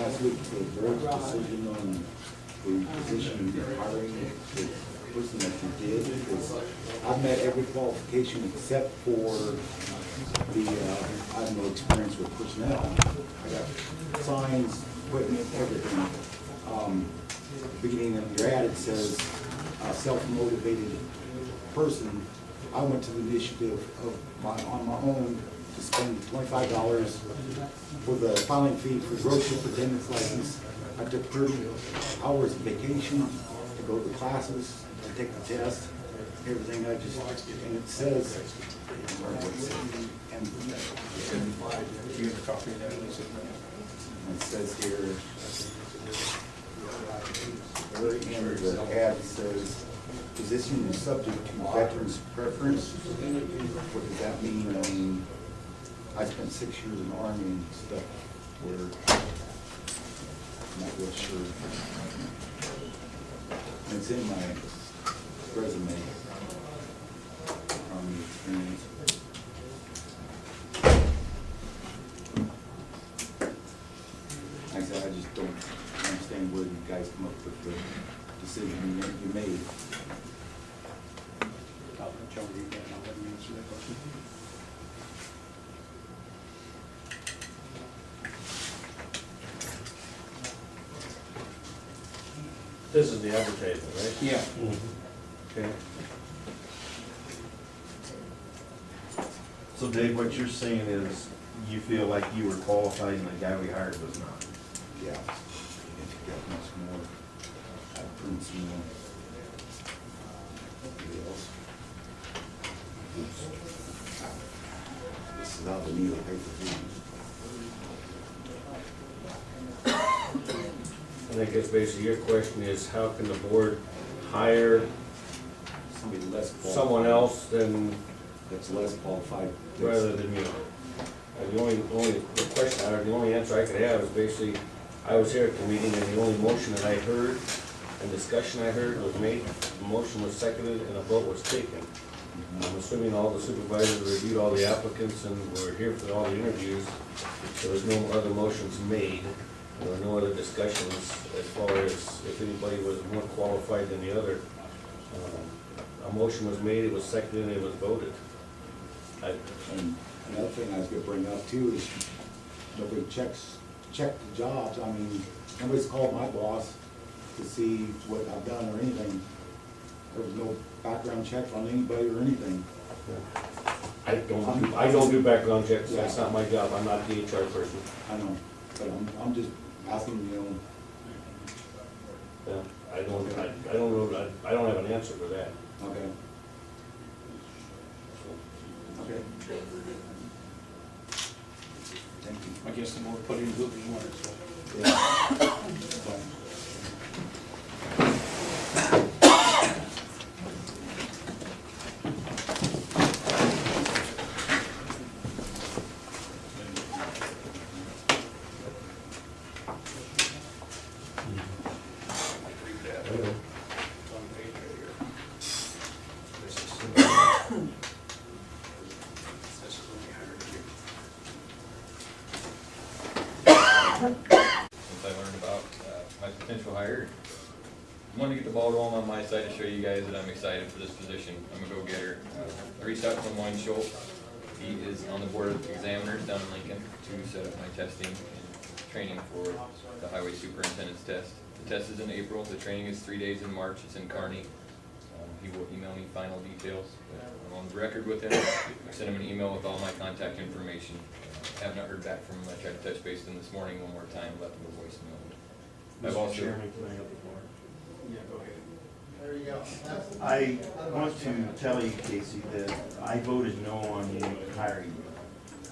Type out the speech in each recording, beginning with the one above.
last week, the board's decision on the position you're hiring, the person that you did, is I've met every qualification except for the, I have no experience with personnel. I got signs, equipment, everything. At the beginning of your ad, it says self-motivated person. I went to the initiative on my own to spend $25 for the filing fee for gross superintendent's license. I took 30 hours of vacation to go to the classes, to take the test, everything. I just, and it says, and it says here, the very end of the ad says, position is subject to veterans' preference. What does that mean? I mean, I spent 6 years in the Army and stuff where I'm not real sure. And it's in my resume, Army experience. Like I said, I just don't understand where you guys come up with the decision you made. I'll let Joe read that and I'll let him answer that question. This is the advertisement, right? Yeah. Okay. So Dave, what you're saying is you feel like you were qualified and the guy we hired was not? Yeah. If you got much more, I'd print some more. Anybody else? This is how the needle paper reads. I guess basically your question is, how can the board hire Somebody less qualified. someone else than, That's less qualified. rather than you? And the only answer I could have is basically, I was here at the meeting and the only motion that I heard and discussion I heard was made, the motion was seconded and a vote was taken. I'm assuming all the supervisors reviewed all the applicants and were here for all the interviews. There was no other motions made. There were no other discussions as far as if anybody was more qualified than the other. A motion was made, it was seconded, and it was voted. And another thing I was gonna bring up too is nobody checked the jobs. I mean, nobody's called my boss to see what I've done or anything. There was no background check on anybody or anything. I don't do background checks, that's not my job, I'm not the HR person. I know, but I'm just asking, you know. Yeah, I don't have an answer for that. Okay. Okay. Thank you. I guess the more put in who we wanted, so. Yeah. Since I learned about my potential hire, I wanted to get the ball rolling on my side to show you guys that I'm excited for this position. I'm a go-getter. I reached out to Lemoyne Schultz. He is on the board of examiners down in Lincoln to set up my testing and training for the highway superintendent's test. The test is in April. The training is 3 days in March. It's in Kearney. He will email me final details. I'm on record with him. I sent him an email with all my contact information. Have not heard back from him. I tried to touch base with him this morning one more time, left him a voicemail. I've Mr. also, Chairman, can I help the board? Yeah, go ahead. I want to tell you, Casey, that I voted no on you hiring you.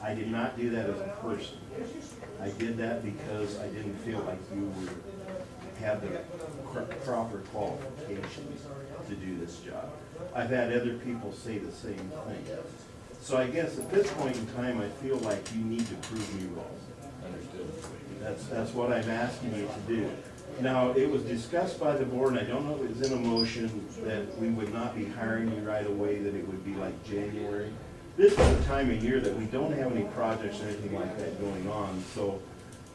I did not do that as a person. I did that because I didn't feel like you would have the proper qualifications to do this job. I've had other people say the same thing. So I guess at this point in time, I feel like you need to prove me wrong. understood. That's what I'm asking you to do. Now, it was discussed by the board, and I don't know if it was in a motion, that we would not be hiring you right away, that it would be like January. This is the time of year that we don't have any projects or anything like that going on, so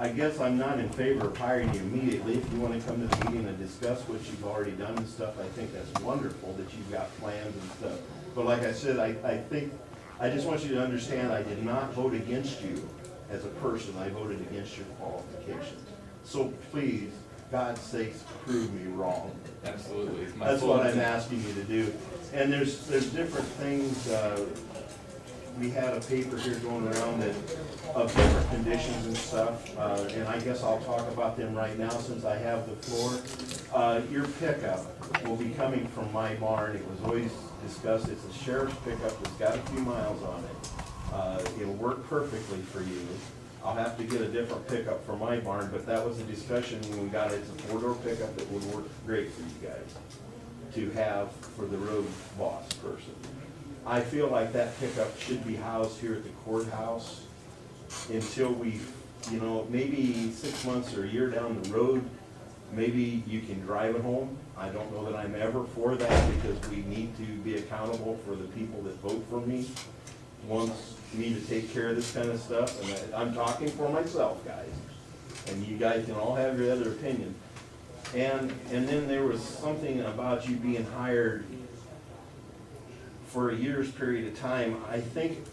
I guess I'm not in favor of hiring you immediately. If you wanna come to the meeting and discuss what you've already done and stuff, I think that's wonderful that you've got plans and stuff. But like I said, I think, I just want you to understand, I did not vote against you as a person, I voted against your qualifications. So please, God's sakes, prove me wrong. Absolutely. It's my That's full what I'm intent. asking you to do. And there's different things, we had a paper here going around that, of different conditions and stuff, and I guess I'll talk about them right now since I have the floor. Your pickup will be coming from my barn. It was always discussed, it's a sheriff's pickup that's got a few miles on it. It'll work perfectly for you. I'll have to get a different pickup for my barn, but that was a discussion when we got it. It's a four-door pickup that would work great for you guys to have for the road boss person. I feel like that pickup should be housed here at the courthouse until we, you know, maybe 6 months or a year down the road, maybe you can drive it home. I don't know that I'm ever for that because we need to be accountable for the people that vote for me. Wants me to take care of this kind of stuff, and I'm talking for myself, guys. And you guys can all have your other opinion. And then there was something about you being hired for a year's period of time. I think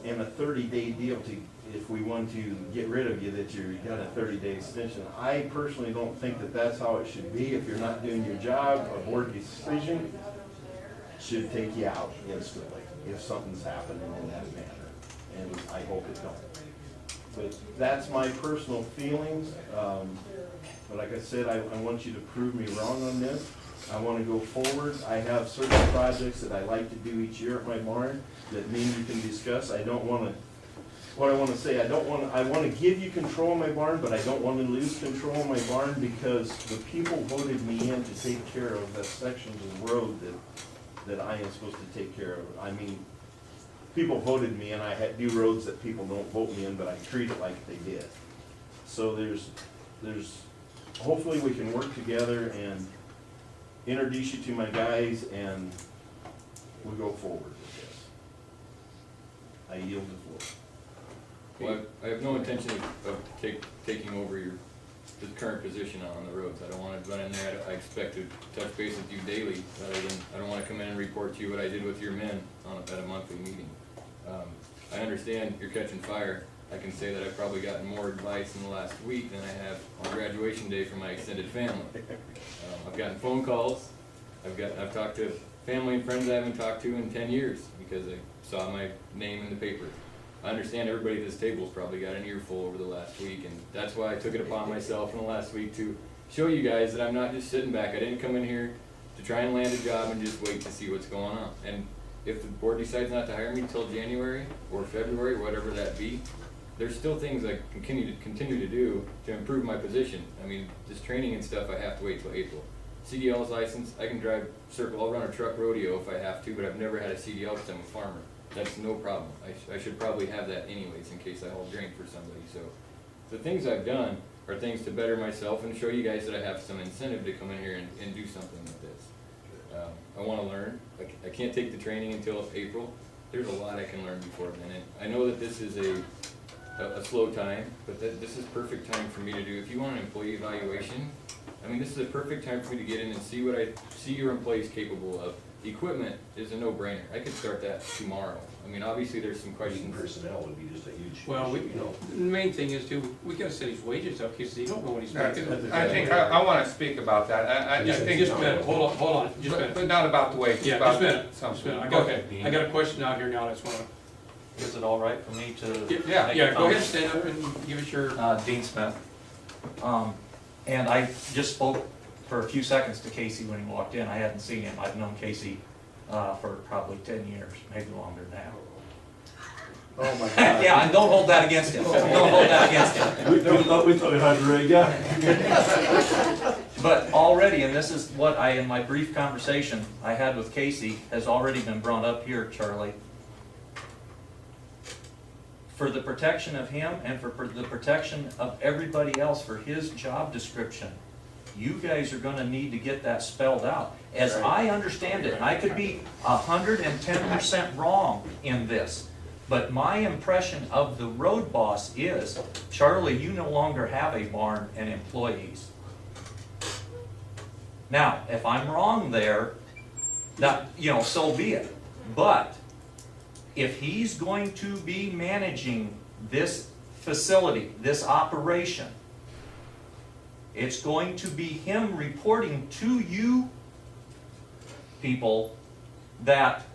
in a 30-day deal, to if we want to get rid of you, that you got a 30-day extension. I personally don't think that that's how it should be. If you're not doing your job, a board decision should take you out instantly if something's happening in that manner. And I hope it don't. But that's my personal feelings. But like I said, I want you to prove me wrong on this. I want to go forward. I have certain projects that I like to do each year at my barn that me and you can discuss. I don't want to, what I want to say, I want to give you control of my barn, but I don't want to lose control of my barn because the people voted me in to take care of the sections of road that I am supposed to take care of. I mean, people voted me and I do roads that people don't vote me in, but I treat it like they did. So there's, hopefully we can work together and introduce you to my guys and we'll go forward with this. I yield the floor. Well, I have no intention of taking over the current position on the roads. I don't want to run in there. I expect to touch base with you daily, rather than, I don't want to come in and report to you what I did with your men at a monthly meeting. I understand you're catching fire. I can say that I've probably gotten more advice in the last week than I have on graduation day from my extended family. I've gotten phone calls. I've talked to family and friends I haven't talked to in 10 years because they saw my name in the paper. I understand everybody at this table's probably got an earful over the last week, and that's why I took it upon myself in the last week to show you guys that I'm not just sitting back. I didn't come in here to try and land a job and just wait to see what's going on. And if the board decides not to hire me till January or February, whatever that be, there's still things I continue to do to improve my position. I mean, this training and stuff, I have to wait till April. CDL's license, I can drive circle, I'll run a truck rodeo if I have to, but I've never had a CDL because I'm a farmer. That's no problem. I should probably have that anyways in case I haul grain for somebody. So the things I've done are things to better myself and show you guys that I have some incentive to come in here and do something like this. I want to learn. I can't take the training until April. There's a lot I can learn before then. And I know that this is a slow time, but this is perfect time for me to do. If you want an employee evaluation, I mean, this is a perfect time for me to get in and see what I see your employees capable of. Equipment is a no-brainer. I could start that tomorrow. I mean, obviously, there's some questions. Personnel would be just a huge. Well, issue, you know. the main thing is too, we gotta set his wages up, because you don't know what he's making. I think, I wanna speak about that, I Just think. just a minute, hold on, just a minute. But not about the wages, Yeah, about just a minute, just a something. minute. Go ahead, Dean. I got a question out here now, that's one. Is it all right for me to? Yeah. make a Yeah, go comment? ahead, stand up and give us your, Dean Smith. And I just spoke for a few seconds to Casey when he walked in. I hadn't seen him. I've known Casey for probably 10 years, maybe longer now. Oh my God. Yeah, and don't hold that against him. Don't hold that against him. We thought we had a rig, yeah. But already, and this is what in my brief conversation I had with Casey, has already been brought up here, Charlie. For the protection of him and for the protection of everybody else for his job description, you guys are gonna need to get that spelled out. As I understand it, and I could be 110% wrong in this, But my impression of the road boss is, Charlie, you no longer have a barn and employees. Now, if I'm wrong there, that, you know, so be it. But if he's going to be managing this facility, this operation, it's going to be him reporting to you people that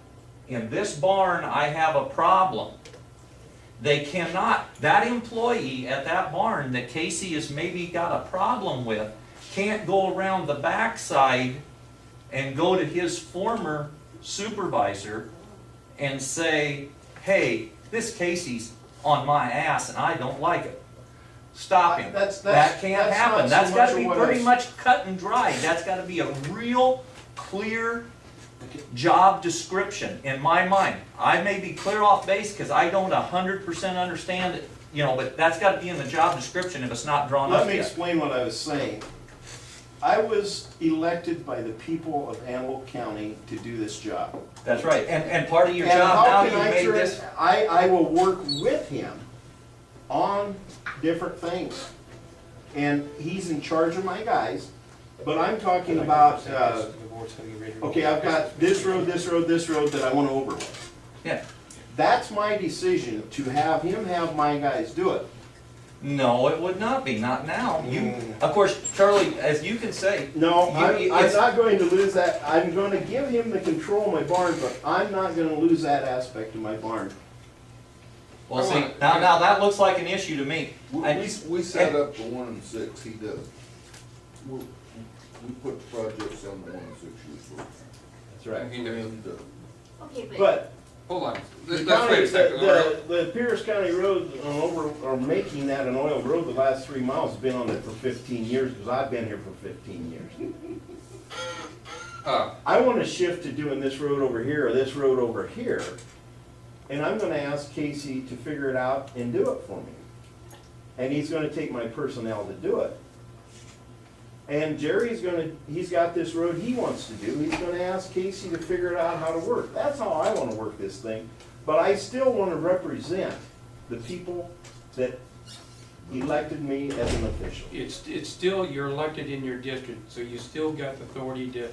in this barn I have a problem. They cannot, that employee at that barn that Casey has maybe got a problem with, can't go around the backside and go to his former supervisor and say, hey, this Casey's on my ass and I don't like it. Stop him. That can't happen. That's got to be pretty much cut and dry. That's got to be a real clear job description in my mind. I may be clear off base because I don't 100% understand it, you know, but that's got to be in the job description if it's not drawn up Let me yet. explain what I was saying. I was elected by the people of Antelope County to do this job. That's right. And part of your And job how now, can you I made turn- this. I will work with him on different things. And he's in charge of my guys, but I'm talking about, okay, I've got this road, this road, this road that I want to overlay. Yeah. That's my decision to have him have my guys do it. No, it would not be. Not now. You, of course, Charlie, as you can say. No, you- I'm it's- not going to lose that. I'm going to give him the control of my barn, but I'm not going to lose that aspect of my barn. Well, see, now that looks like an issue to me. We set up the 1 and 6, he does. We put projects on the 1 and 6 usually. That's right. He does. He does. Okay, But Hold on, the let's wait county, a second. the Pierce County Road are making that an oil road. The last 3 miles has been on it for 15 years because I've been here for 15 years. I want to shift to doing this road over here or this road over here. And I'm going to ask Casey to figure it out and do it for me. And he's going to take my personnel to do it. And Jerry's he's got this road he wants to do. He's going to ask Casey to figure it out how to work. That's how I want to work this thing. But I still want to represent the people that elected me as an official. It's still, you're elected in your district, so you still got the authority to,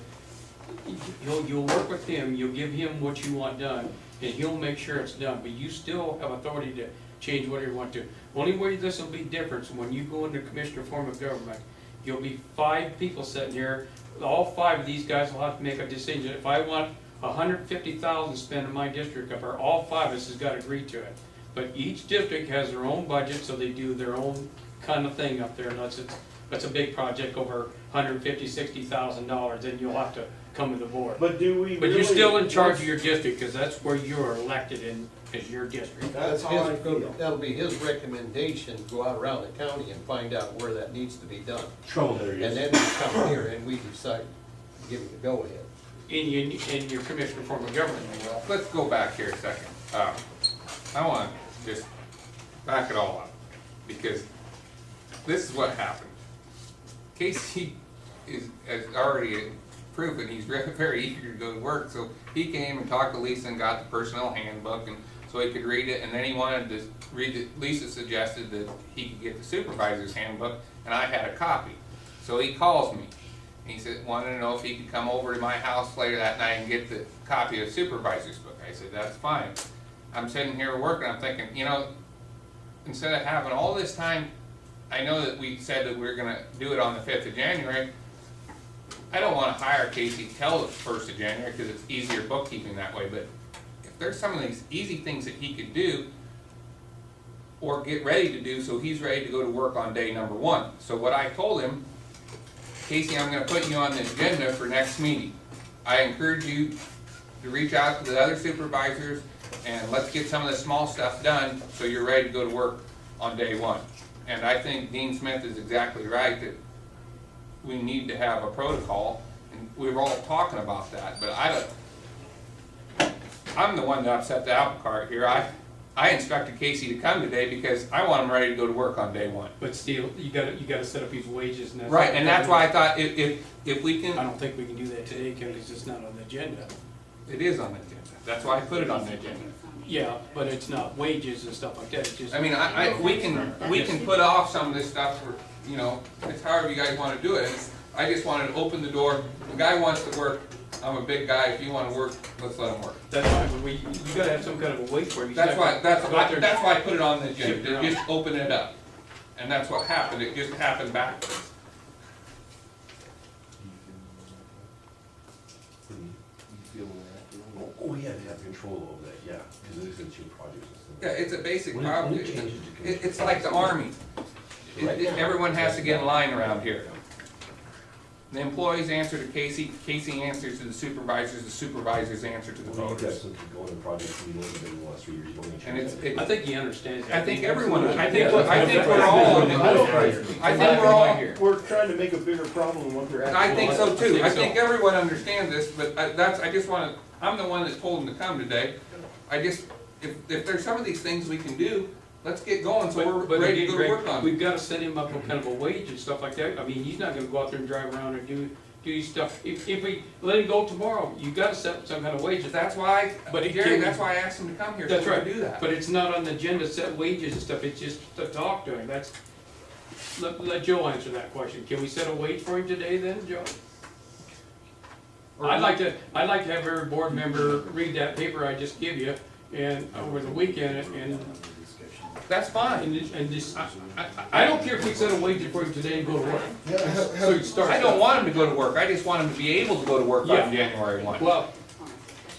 you'll work with him, you'll give him what you want done, and he'll make sure it's done, but you still have authority to change whatever you want to. Only way this will be different is when you go into commissioner form of government, you'll be 5 people sitting here, all 5 of these guys will have to make a decision. If I want $150,000 spent in my district, if all 5 of us has got to agree to it. But each district has their own budget, so they do their own kind of thing up there, unless it's a big project over $150,000, $60,000, then you'll have to come to the board. But do we But you're really- still in charge of your district, because that's where you're elected in, is your district. That's how I feel. That'll be his recommendation, go out around the county and find out where that needs to be done. Trouble there And is. then we come here and we decide, give him the go-ahead. In your commissioner form of government. Let's go back here a second. I want to just back it all up, because this is what happened. Casey has already proven he's very eager to go to work, so he came and talked to Lisa and got the personnel handbook, and so he could read it, and then he wanted to read it. Lisa suggested that he could get the supervisor's handbook, and I had a copy. So he calls me. He said, wanted to know if he could come over to my house later that night and get the copy of the supervisor's book. I said, that's fine. I'm sitting here working, I'm thinking, you know, instead of having all this time, I know that we said that we were gonna do it on the 5th of January. I don't wanna hire Casey till the 1st of January, because it's easier bookkeeping that way, but if there's some of these easy things that he could do, or get ready to do, so he's ready to go to work on day number 1. So what I told him, Casey, I'm gonna put you on the agenda for next meeting. I encourage you to reach out to the other supervisors, and let's get some of the small stuff done, so you're ready to go to work on day 1. And I think Dean Smith is exactly right, that we need to have a protocol, and we were all talking about that, but I'm the one that upset the apple cart here. I instructed Casey to come today because I want him ready to go to work on day 1. But still, you gotta set up his wages and that's. Right, and that's why I thought if we can. I don't think we can do that today, because it's not on the agenda. It is on the agenda. That's why I put it on the agenda. Yeah, but it's not wages and stuff like that, it's just. I mean, we can put off some of this stuff for, you know, it's however you guys wanna do it. I just wanted to open the door. The guy wants to work, I'm a big guy, if you wanna work, let's let him work. That's fine, but you gotta have some kind of a wait for it. You That's gotta why, go out there- that's why I put it on the Shift agenda, it to around. just open it up. And that's what happened, it just happened backwards. Oh, we have to have control over that, yeah, because it is a cheap project. Yeah, it's a basic When problem. it changes, you can- It's like the army. Everyone has to get in line around here. The employees answer to Casey, Casey answers to the supervisors answer to the Well, you guys voters. look to go in the project, we know in the last 3 years, you're going to And change that. I think he understands. that. I think everyone, I think we're all on the, I think we're all, We're trying to make a bigger problem than what they're and actually. I think so too. I so. think everyone understands this, but I just wanna, I'm the one that told them to come today. If there's some of these things we can do, let's get going, so we're But ready to again, go to Greg, work on it. we've gotta set him up with kind of a wage and stuff like that. I mean, he's not gonna go out there and drive around and do his stuff. If we let him go tomorrow, you gotta set up some kind of wages. That's why, But it Jerry, can- that's why I asked him to come here, so That's we right, can do that. but it's not on the agenda, set wages and stuff, it's just to talk to him, that's, let Joe answer that question. Can we set a wage for him today then, Joe? I'd like to have every board member read that paper I just give you, and over the weekend, and That's fine. and just, I don't care if we set a wage for him today and go to work. So you start. I don't want him to go to work, I just want him to be able to go to work Yeah. on January 1. Well,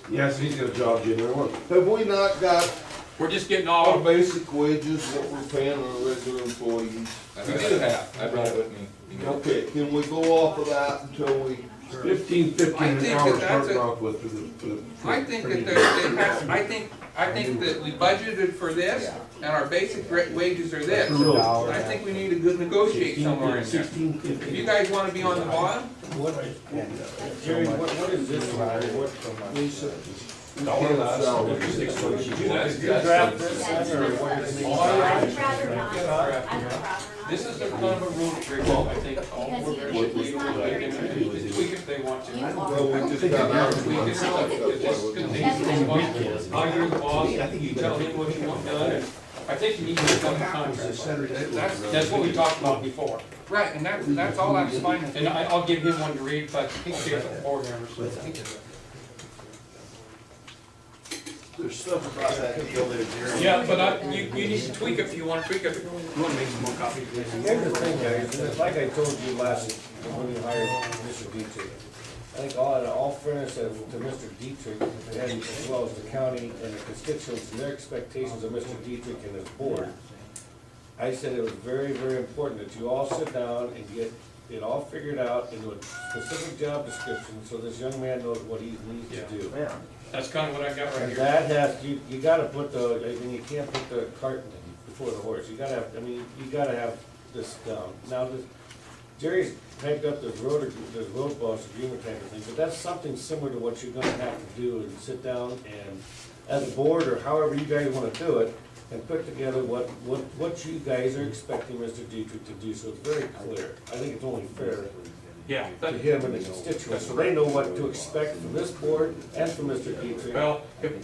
Yes, he's got a job, January 1. Have we not got we're just getting our all, basic wages that we're paying our regular employees? We do have. I brought it with me. Okay, can we go off of that until we? 15 I an think hour that that's starting a- off with for the. I think that it has, I think that we budgeted for this, and our basic wages are this. I think we need to go negotiate somewhere in there. 16, If you 15. guys wanna be on the bottom, Jerry, what is this, Lisa? you Draft this, or what is it? I'd rather not. I'd rather this is a kind of a rule trigger, I think all board members should they can tweak if they want to. Well, we just got We can sell it, it's just continues. How you're the boss, you tell him what you want done, and I think you need to become a contract. That's what we talked about before. right, and that's all I'm fine with. And I'll give him one to read, but he'll see it for the board members. There's stuff about that deal there, Jerry. Yeah, but you need to tweak it if you want to tweak it. You want to make some more copies? Here's the thing, guys, and it's like I told you last, when you hired Mr. Dietrich. I think in all fairness to Mr. Dietrich, and as well as the county and the constituents and their expectations of Mr. Dietrich and his board, I said it was very, very important that you all sit down and get it all figured out into a specific job description, so this young man knows what he needs to do. Yeah. That's kind of what I got right And here. that has, you gotta put the, I mean, you can't put the cart before the horse, you gotta have, I mean, you gotta have this down. Now, Jerry's typed up this road boss agreement type of thing, but that's something similar to what you're gonna have to do, and sit down and, as a board, or however you guys wanna do it, and put together what you guys are expecting Mr. Dietrich to do, so it's very clear. I think it's only fair Yeah. to him and the constituents, so they know what to expect from this board and from Mr. Dietrich. Well, if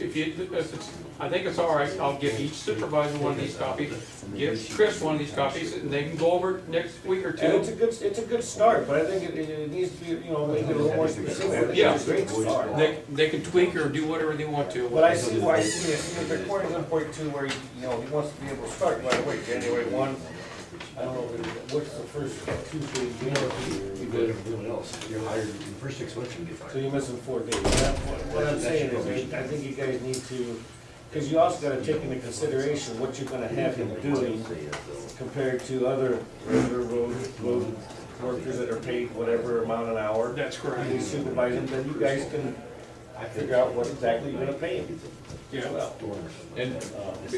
it's, I think it's all right, I'll give each supervisor one of these copies, give Chris one of these copies, and they can go over it next week or And two. it's a good start, but I think it needs to be, you know, make it a little more specific. I think Yeah. it's a great start. They can tweak or do whatever they want to. But I see why, I see the point 1.2 where, you know, he wants to be able to start right away, January 1. I don't know, what's the first Tuesday, You did everything else, you're hired, in the first 6 months you get so fired. you're missing 4 days. What I'm saying is, I think you guys need to, because you also gotta take into consideration what you're gonna have him doing compared to other regular road workers that are paid whatever amount an hour. That's correct. You supervise them, then you guys can figure out what exactly you're gonna pay him. Yeah. Well, And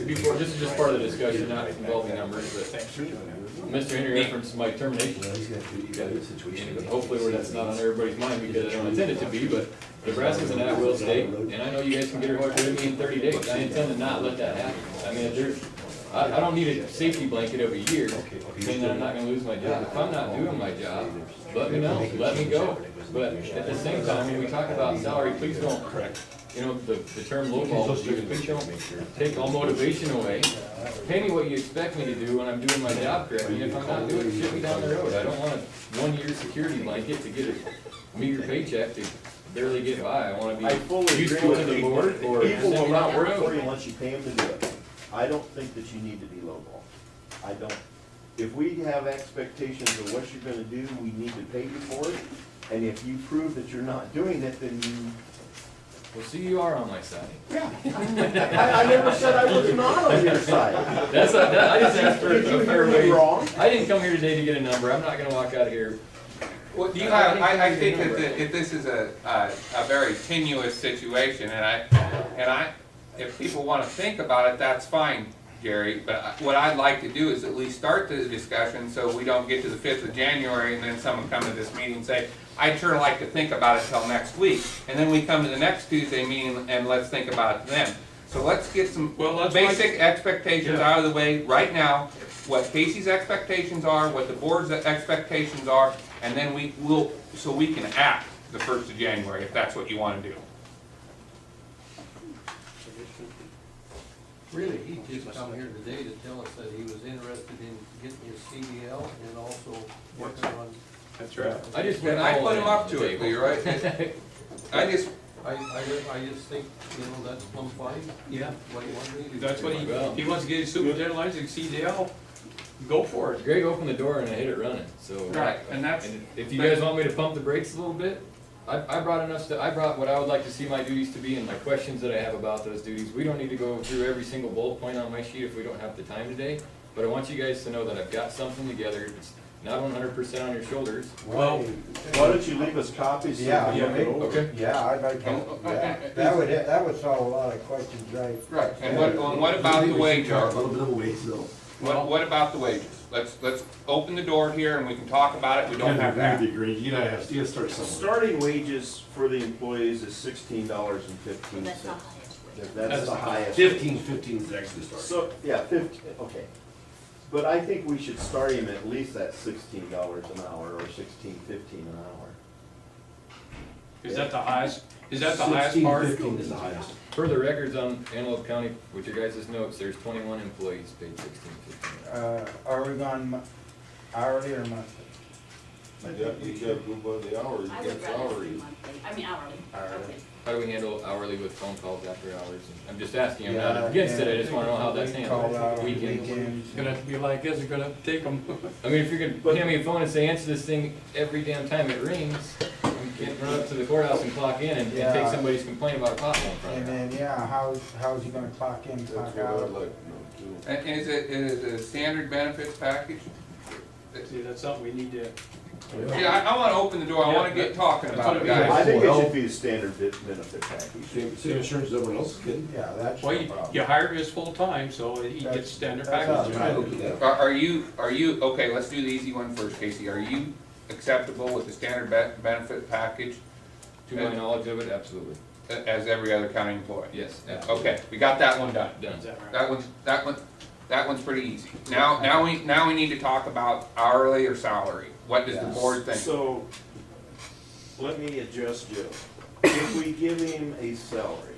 before, this is just part of the discussion, not involving numbers, but Mr. Henry referenced my termination. You got a good situation. And hopefully where that's not on everybody's mind, because I don't intend it to be, but Nebraska's an at-will state, and I know you guys can get rid of me in 30 days. I intend to not let that happen. I mean, I don't need a safety blanket of a year saying that I'm not gonna lose my job. If I'm not doing my job, let me know, let me go. But at the same time, when we talk about salary, please don't you know, the term lowball was used, but you know, take all motivation away. Pay me what you expect me to do when I'm doing my job correctly, if I'm not doing it, ship me down the road. I don't want a one-year security blanket to get a meager paycheck to barely get by. I wanna I fully be agree useful with to the you. board or People send will me not down the work for road. you unless you pay them to do it. I don't think that you need to be lowball. I don't. If we have expectations of what you're gonna do, we need to pay you for it. And if you prove that you're not doing it, then you. Well, see, you are on my side. Yeah. I never said I was not on your side. I just asked for Did you a fair hear me wage. wrong? I didn't come here today to get a number. I'm not gonna walk out of here. Well, you have, I think that this is a very tenuous situation, and if people wanna think about it, that's fine, Gary, but what I'd like to do is at least start the discussion, so we don't get to the 5th of January, and then someone come to this meeting and say, I'd sure like to think about it till next week, and then we come to the next Tuesday meeting, and let's think about it then. So let's get some basic expectations out of the way right now, what Casey's expectations are, what the board's expectations are, and then so we can act the 1st of January, if that's what you wanna do. Really, he just come here today to tell us that he was interested in getting his CDL and also working on. That's right. I just And I put him up to it, Lee, right? I just think, you know, that's plumb fine. Yeah. What he wanted me to do. That's what he wants to get his superintendent license, CDL, go for it. Greg opened the door and I hit it running, so. Right, and if you guys want me to pump the brakes a little bit, I brought enough stuff, I brought what I would like to see my duties to be and my questions that I have about those duties. We don't need to go through every single bullet point on my sheet if we don't have the time today, but I want you guys to know that I've got something together. It's not 100% on your shoulders. Well, Why don't you leave us copies? so we can look it over? Okay. Yeah, I'd like to, yeah, that would solve a lot of questions, right? Right, and what about the wage, A Art? little bit of wage though. What about the wages? Let's open the door here and we can talk about it, we don't have to act. You gotta start somewhere. Starting wages for the employees is $16.15. That's the highest. That's the highest. 15 is actually starting. So, yeah, 15, okay. But I think we should start him at least at $16 an hour or $16.15 an hour. is that the highest, part? 15 is the highest. For the records on Antelope County, with your guys' notes, there's 21 employees paid $16.15. Are we going hourly or monthly? You gotta go by the hours, I you would get rather salary. see monthly, I mean hourly. Hourly. How do we handle hourly with phone calls after hours? I'm just asking, I'm Yeah, not against it, I and just wanna know how that's call out handled. on Weekends. weekends. It's gonna have to be like this, it's gonna have to take them. I mean, if you're gonna hand me a phone and say, answer this thing every damn time it rings, you can't run up to the courthouse and clock in and take Yeah. somebody's complaint about a pothole in front And of them. then, yeah, how's he gonna clock in, That's clock what I'd out? like to know too. And is it a standard benefits package? See, that's something we need to, Yeah, I wanna open the door, I wanna get talking about it, guys. I think it should be a standard benefit package. Same insurance as everyone else is getting? Yeah, that's well, no problem. you hired him as full-time, so he That's- gets standard that's package. how I look at that. Are you, okay, let's do the easy one first, Casey. Are you acceptable with the standard benefit package To my knowledge of it, absolutely. as every other county employee? Yes, absolutely. Okay, we got that one done. Done. Is that right? That one's pretty easy. Now we need to talk about hourly or salary. What does the board think? So, let me adjust Joe. If we give him a salary,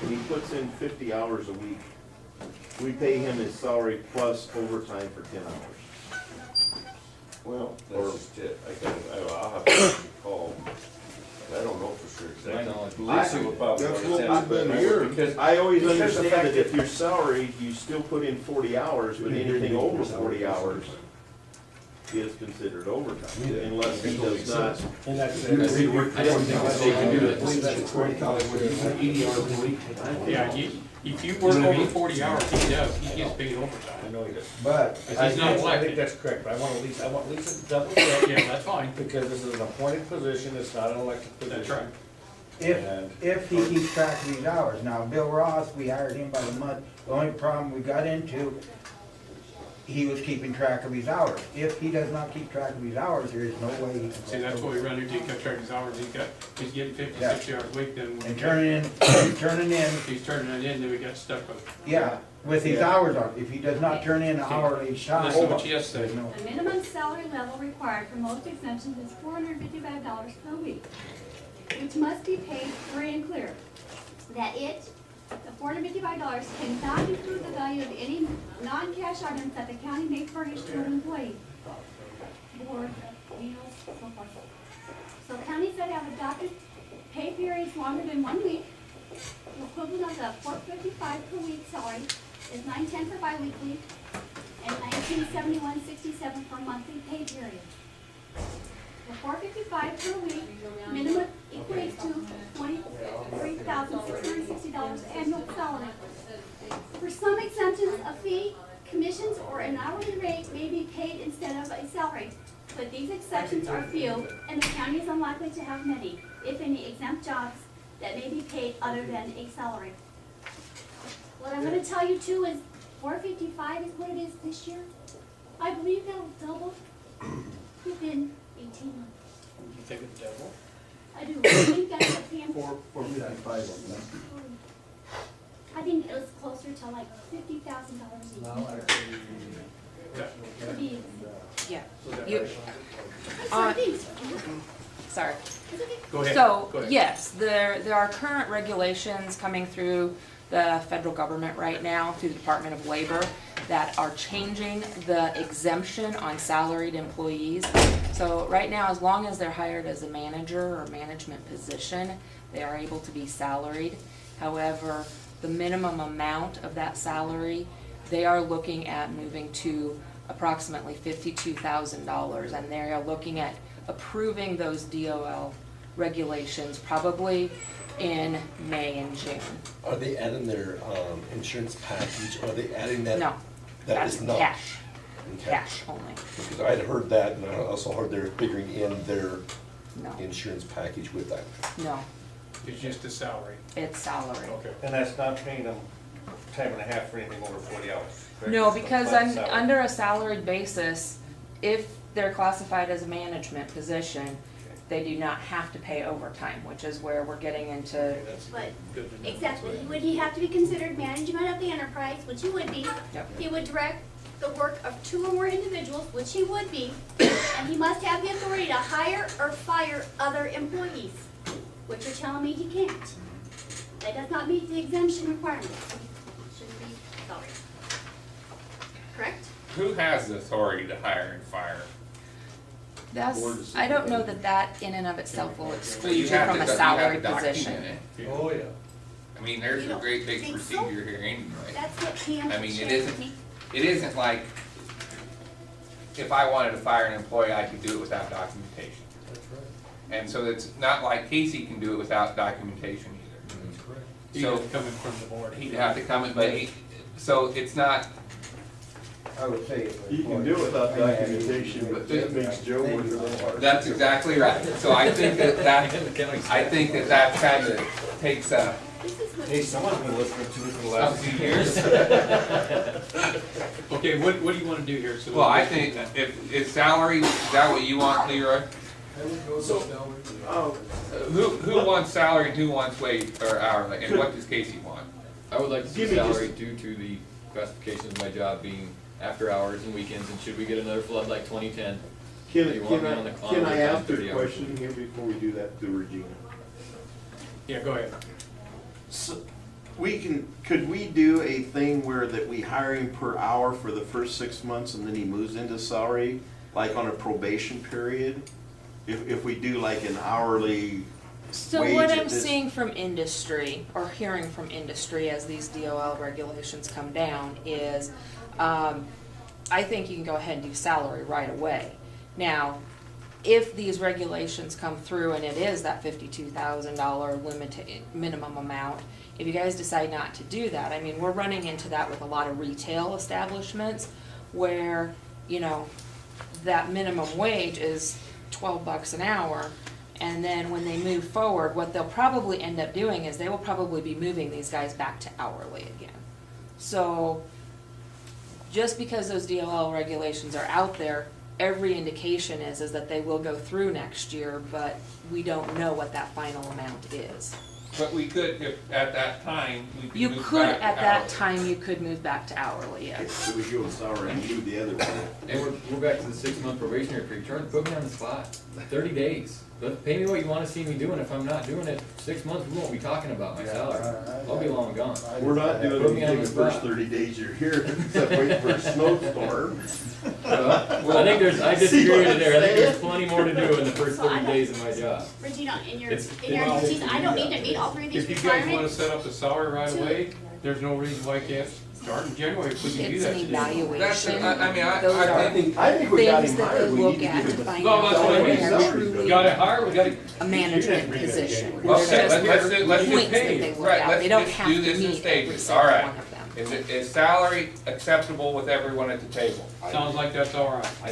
and he puts in 50 hours a week, we pay him his salary plus overtime for 10 hours. Well, that's just it. I'll have to call. I don't know for sure To my knowledge. Lisa would probably That's understand what better. we've been hearing. Because I always Because the understand fact that if you're salaried, you still put in 40 hours, but anything over 40 hours is considered overtime, unless he does not. And that's. I didn't think they can do that. Yeah, if you work over 40 hours, he does, he gets paid overtime. I know he does. But. He's I not think elected. that's correct, but I want Lisa to double check, Yeah, that's fine, because this is an appointed position, it's not an elected position. that's right. If he keeps track of these hours, now Bill Ross, we hired him by the month, the only problem we got into, he was keeping track of his hours. If he does not keep track of his hours, there is no way he can. See, that's what we run into, he kept track of his hours, he's getting 50, Yeah. 60 hours a week, then And turning in, he's turning it in, then we got stuck with. yeah, with his hours on, if he does not turn in hourly time. Listen to what she has to say. there's no- The minimum salary level required for most exemptions is $455 per week. which must be paid free and clear. That it, the $455, cannot include the value of any non-cash items that the county may furnish to an employee. Board, meals, so forth. So counties that have adopted pay periods longer than 1 week, the equivalent of the $455 per week salary is $910 for biweekly and $1971.67 for monthly pay period. The $455 per week minimum equates to $23,660 annual salary. For some exemptions, a fee, commissions, or an hourly rate may be paid instead of a salary, but these exceptions are few, and the county is unlikely to have many, if any, exempt jobs that may be paid other than a salary. What I'm going to tell you too is $455 is what it is this year. I believe that'll double within 18 months. You think it's double? I do. I think that's what Pam. 455. I think it was closer to like $50,000 a year. To be- Yeah. That's what I think. Sorry. It's okay. Go ahead. So, Go ahead. yes, there are current regulations coming through the federal government right now, through the Department of Labor, that are changing the exemption on salaried employees. So right now, as long as they're hired as a manager or management position, they are able to be salaried. However, the minimum amount of that salary, they are looking at moving to approximately $52,000, and they are looking at approving those DOL regulations probably in May and June. Are they adding their insurance package? Are they adding that? No, That that's is not. cash, Okay. cash only. Because I had heard that, and I also heard they're figuring in their No, insurance package with that. no, It's just a salary. it's salary. Okay. And that's not paying them time and a half for anything over 40 hours, correct? No, It's a because flat salary. under a salaried basis, if they're classified as a management position, they do not have to pay overtime, which is where we're getting into. But, exactly, would he have to be considered management of the enterprise, which he would be? Yep. He would direct the work of 2 or more individuals, which he would be, and he must have the authority to hire or fire other employees, which you're telling me he can't. That does not meet the exemption requirements. Shouldn't be, sorry. Correct? Who has the authority to hire and fire? That's, I don't know that that in and of itself will So exclude you you have from to a you have salary to document position. it. Oh, yeah. I mean, there's You a don't great big think so? procedure here anyway. That's what Pam I mean, it shared with me. isn't like, if I wanted to fire an employee, I could do it without documentation. That's right. And so it's not like Casey can do it without documentation either. That's correct. So Coming from the board. he'd have to come in, but so it's not, I would say. You can do it without documentation, but that makes Joe work a little harder. that's exactly right. So I think that kind of takes a This is what. Hey, someone's been listening to me for the last few few years. Okay, what do you want to do here? So Well, I think if salary, is that what you want, Leroy? I would go with salary. Who wants salary and who wants wage or hourly, and what does Casey want? I would like to see Give me just- salary due to the classifications of my job being after hours and weekends, and should we get another flood like 2010? Can You want me on the can I clock ask on a 30 hours? question here before we do that to Regina? Yeah, go ahead. So, could we do a thing where that we hire him per hour for the first 6 months and then he moves into salary, like on a probation period? If we do like an hourly So wage what at I'm this- seeing from industry, or hearing from industry as these DOL regulations come down, is I think you can go ahead and do salary right away. Now, if these regulations come through and it is that $52,000 minimum amount, if you guys decide not to do that, I mean, we're running into that with a lot of retail establishments where, you know, that minimum wage is $12 an hour. And then when they move forward, what they'll probably end up doing is they will probably be moving these guys back to hourly again. So just because those DLL regulations are out there, every indication is that they will go through next year, but we don't know what that final amount is. But we could, if, at that time, we could You move could, back to at that hourly. time, you could move back to hourly, yes. So we go sour and do the other way. And we're back to the 6-month probationary period. Try to put me on the spot. 30 days. Pay me what you wanna see me doing. If I'm not doing it, 6 months, we won't be talking about my salary. I'll be long gone. We're not doing Put me on anything the the first spot. 30 days you're here, except waiting for a snowstorm. Well, I disagree with you there. I think there's plenty more to do in the first 30 days of my job. Regina, in your It's- expertise, I don't need to meet all three of these If you guys wanna requirements. set up the salary right away, there's no reason why you can't start in January if we can do It's that an today. evaluation. I mean, Those I are think, I think we got things him that they hired, we look need to at give to him find No, out that's what I whether mean. they're We truly got it hired, we got it. a management position. Okay, There's just let's just points that pay. they look Right, at. let's They don't just have do to this in meet every stages. single All right. one of them. is salary acceptable with everyone at the table? Sounds like that's all right.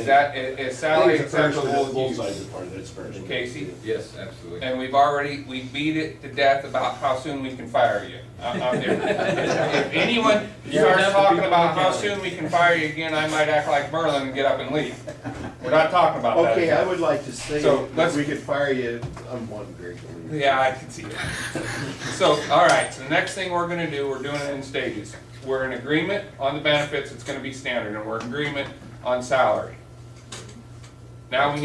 Is salary acceptable with Both you, sides are part of it, it's fair. Casey? Yes, absolutely. And we beat it to death about how soon we can fire you. I'm different. If anyone starts talking about how soon we can fire you again, I might act like Merlin and get up and leave. We're not talking about that. Okay, I would like to say, So, if let's- we could fire you, I'm one great. Yeah, I can see that. So, all right, so the next thing we're gonna do, we're doing it in stages. We're in agreement on the benefits, it's gonna be standard, and we're in agreement on salary. Now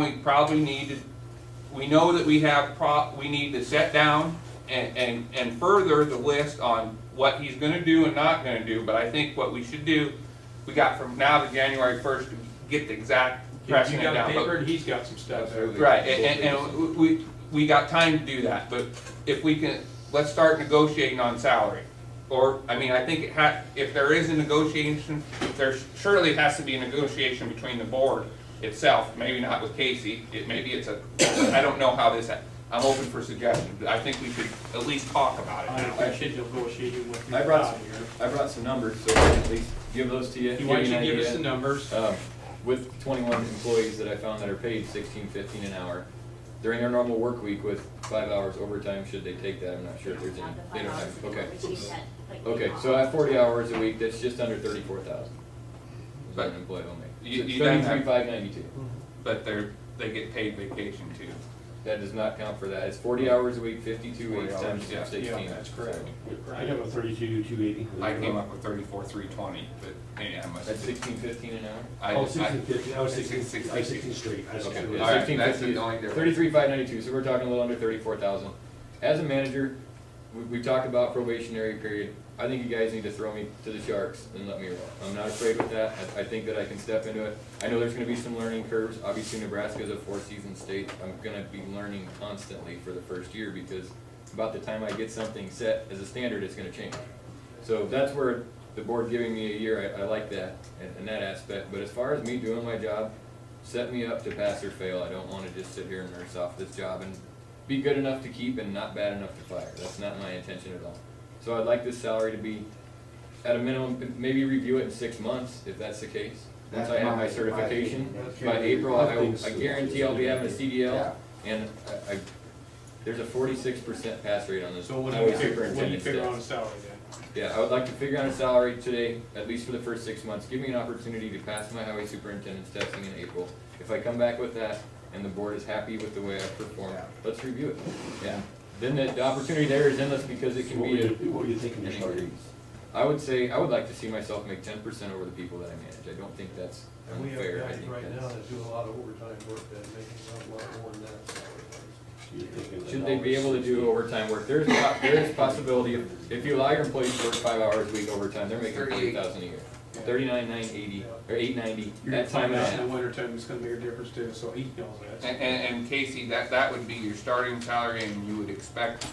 we probably need to, we know that we need to set down and further the list on what he's gonna do and not gonna do, but I think what we should do, we got from now to January 1st to get the exact You precedent got down. a but- paper and he's got some stuff. Absolutely. Right, and we got time to do that, but if we can, let's start negotiating on salary. Or, I mean, I think if there is a negotiation, there surely has to be a negotiation between the board itself, maybe not with Casey, maybe it's I don't know how this, I'm open for suggestions, but I think we should at least talk about it I now. appreciate negotiating with you. I brought some numbers, so I can at least give those to you. Why don't you you an give us idea. the numbers? With 21 employees that I found that are paid $16.15 an hour, during their normal work week with 5 hours overtime, should they take that, I'm not sure if there's any, they don't have, okay. Okay, so at 40 hours a week, that's just under 34,000. Is what an employee will make. You don't have- 33,592. But they get paid vacation too. That does not count for that. It's 40 hours a week, 52 weeks times yeah. 16. Yeah, that's correct. I got a 32,280. I came up with 34,320, but yeah, I must. That's 16.15 an hour? I Oh, just- 1650, I was 16, 16, I was 16 straight. I was Okay, 16. All right, 16.50 that's the only difference. 33,592, so we're talking a little under 34,000. As a manager, we talked about probationary period. I think you guys need to throw me to the sharks and let me roll. I'm not afraid with that. I think that I can step into it. I know there's gonna be some learning curves. Obviously, Nebraska is a 4-season state. I'm gonna be learning constantly for the first year because about the time I get something set as a standard, it's gonna change. So that's where the board giving me a year, I like that in that aspect. But as far as me doing my job, set me up to pass or fail. I don't wanna just sit here and nurse off this job and be good enough to keep and not bad enough to fire. That's not my intention at all. So I'd like this salary to be, at a minimum, maybe review it in 6 months, if that's the case. Once I have my certification, by April, I guarantee I'll be having a CDL, and there's a 46% pass rate on this. So what do highway you figure superintendent's on a test. salary then? Yeah, I would like to figure out a salary today, at least for the first 6 months. Give me an opportunity to pass my highway superintendent's testing in April. If I come back with that, and the board is happy with the way I've performed, let's review it. Yeah. Then the opportunity there is endless because it can be What were you thinking an you're starting? increase. I would say, I would like to see myself make 10% over the people that I manage. I don't think that's And we have unfair. I guys think right now that's- that do a lot of overtime work that are making a lot more than that salary-wise. Should they be able to do overtime work? There's possibility, if you allow your employees to work 5 hours a week overtime, they're making 40,000 a year. 39,980, or 890, You're that time and a out half. in the winter time, it's gonna make a difference too, so he knows that. And Casey, that would be your starting salary, and you would expect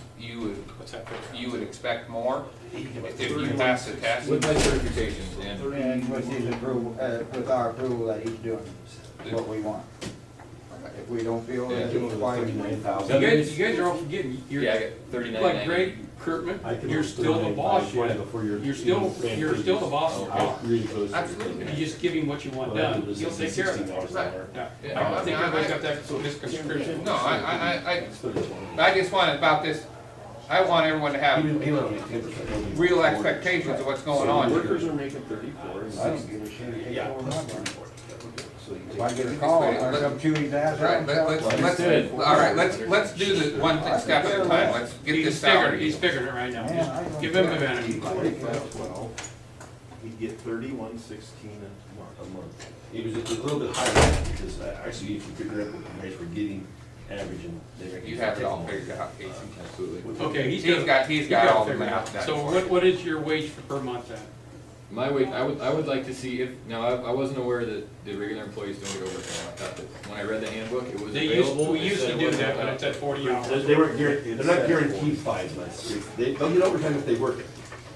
more if you pass the test. With my certifications and, And with his approval, with our approval that he's doing what we want. If we don't feel that he's quite. You guys are all forgetting, yeah, I you're got 39,980. like Greg Kurtman, you're still the boss yet. You're still the boss. Really close. Absolutely. You just give him what you want done, he'll take care of it. Yeah, I think everybody's got that misconception. No, I just want about this, I want everyone to have real expectations of what's going on here. Workers are making 34. I don't give a shit. Yeah. So what you If I take. get a call, I'm gonna come chew his ass out Right, and let's, tell him. all right, let's do the one step at a time, let's get this salary. He's figuring it right now. Man, I don't Give him care. advantage. Divided by 12, he'd get 3116 a month. It was a little bit higher than that, because actually, if you figure out what you guys were getting, averaging, they You have it all figured out, Casey. Absolutely. Okay, He's got all the figured out. math done So for you. what is your wage per month then? My wage, I would like to see if, now, I wasn't aware that the regular employees don't get overtime. I thought that when I read the handbook, it was available. We It used said to it do wasn't that, but allowed. it's at 40 hours. They weren't guaranteed, they're not guaranteed 5 months. They'll get overtime if they work it.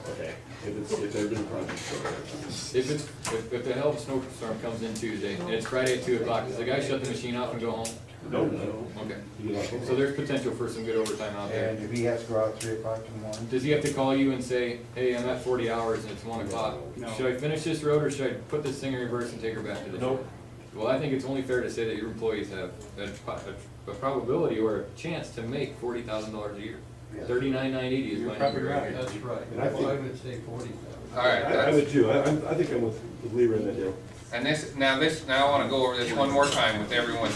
Okay. If they're doing projects. If the hell of a snowstorm comes in Tuesday, and it's Friday at 2 o'clock, does the guy shut the machine off and go home? No. Okay. So there's potential for some good overtime out there. And if he has to go out at 3 o'clock in the morning, Does he have to call you and say, hey, I'm at 40 hours and it's 1 o'clock? No. Should I finish this road or should I put this thing in reverse and take her back to the shore? Well, I think it's only fair to say that your employees have a probability or a chance to make $40,000 a year. 39,980 is my number right here. That's right. And I think- I would say 40,000. All right, I would too, I think I'm with Leroy in that deal. and now I wanna go over this one more time with everyone.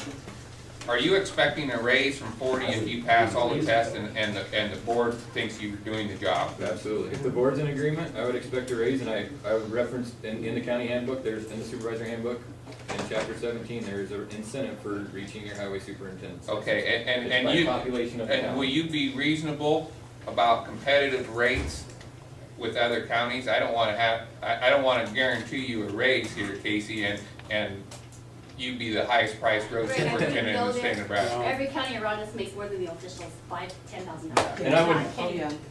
Are you expecting a raise from 40 if you pass all the tests and the board thinks you're doing the job? Absolutely. If the board's in agreement, I would expect a raise, and I would reference in the county handbook, in the supervisor handbook, in chapter 17, there's an incentive for reaching your highway superintendent. Okay, and It's by you, population of the and will county. you be reasonable about competitive rates with other counties? I don't wanna guarantee you a raise here, Casey, and you be the highest priced road Right, I couldn't superintendent in go the state of there. Nebraska. Every county around us makes more than the officials, $5,000-10,000. And I would-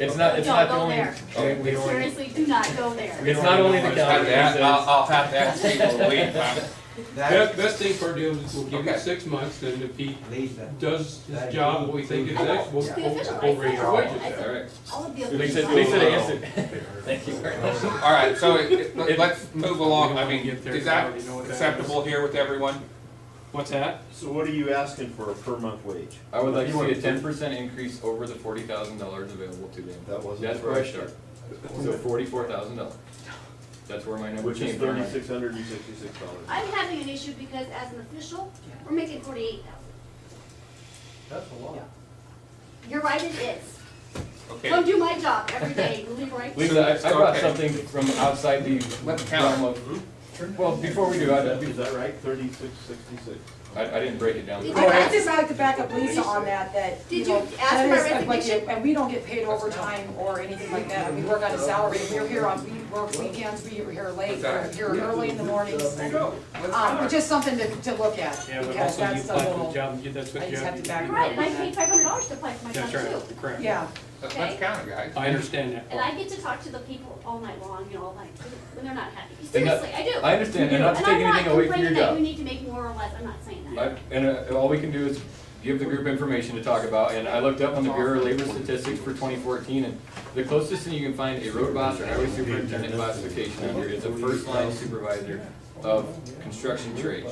It's not the Don't go only. there. we don't- Seriously, do not go there. It's not only the I'll have county. to ask- I'll have to ask people to leave, huh? Best thing for a deal is we'll give him Okay. 6 months, and if he Lisa. does his job, what we think is next, we'll The official, we'll raise your wages. All right. All of the Lisa, officials. Lisa answered. Thank you very much. All right, so let's move along. I mean, Get there, is that you know what that acceptable here with everyone? What's that? So what are you asking for a per month wage? I would like to see a 10% increase over the $40,000 available to them. That wasn't. That's where I start. So $44,000. That's where my number Which is came from. $3,666. I'm having an issue because as an official, we're making 48,000. That's a lot. You're right, it is. Okay, Come do my job every day, Leroy. Lisa, I brought Okay. something from outside the Let's count. realm of, well, before we do, Is that right? 3666. I didn't break it down. I'd just like to back up Lisa on that, Did you you know, ask that for is a like, resignation? and we don't get paid overtime or anything like that. We work on a salary, we're here on, we work weekends, we're here late, we're here early in the mornings. Just something to look at, Yeah, but because also you that's a apply for the little, job and get that's what I you just have have to to back do. it Right, up and I on paid that. $500 to apply for my That's job right, too. correct. Yeah, let's Okay. count it, guys. I understand that. And I get to talk to the people all night long, you know, like, when they're not happy. And that- Seriously, I do. I understand, and not to And take I'm not anything away from your complaining that job. you need to make more or less, I'm not saying that. And all we can do is give the group information to talk about, and I looked up on the Bureau of Labor Statistics for 2014, and the closest thing you can find a road boss or highway superintendent classification under is a first line supervisor of construction trades.